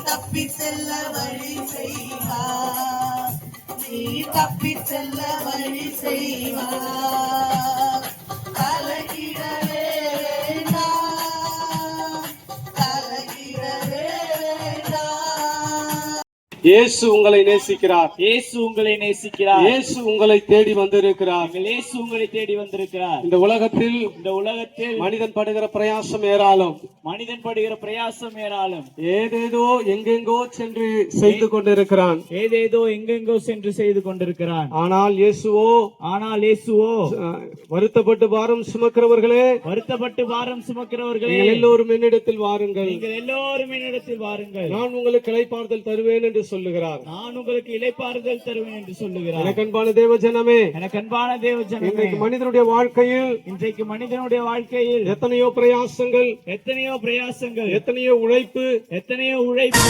தப்பி செல்ல வழி செய்வார். நீ தப்பி செல்ல வழி செய்வார். கலகிடவே வேண்டாம், கலகிடவே வேண்டாம். இயேசு உங்களை நேசிக்கிறார். இயேசு உங்களை நேசிக்கிறார். இயேசு உங்களை தேடி வந்திருக்கிறார். இயேசு உங்களை தேடி வந்திருக்கிறார். இந்த உலகத்தில் மனிதன் படுகிற பிரயாசம் ஏராளம். மனிதன் படுகிற பிரயாசம் ஏராளம். ஏதேதோ எங்கெங்கோ சென்று செய்து கொண்டிருக்கிறான். ஏதேதோ எங்கெங்கோ சென்று செய்து கொண்டிருக்கிறான். ஆனால் இயேசுவோ வருத்தப்பட்டு பாரம் சுமக்கிறவர்களே, வருத்தப்பட்டு பாரம் சுமக்கிறவர்களே, எல்லோரும் என்னிடத்தில் வாருங்கள், நீங்கள் எல்லோரும் என்னிடத்தில் வாருங்கள், நான் உங்களுக்கு இளைப்பாறுதல் தருவேன் என்று சொல்லுகிறார். நான் உங்களுக்கு இளைப்பாறுதல் தருவேன் என்று சொல்லுகிறார். எனக்கு அன்பான தேவ ஜனமே, எனக்கு அன்பான தேவ ஜனமே, இன்றைக்கு மனிதனுடைய வாழ்க்கையில் எத்தனையோ பிரயாசங்கள், எத்தனையோ எத்தனையோ உழைப்பு,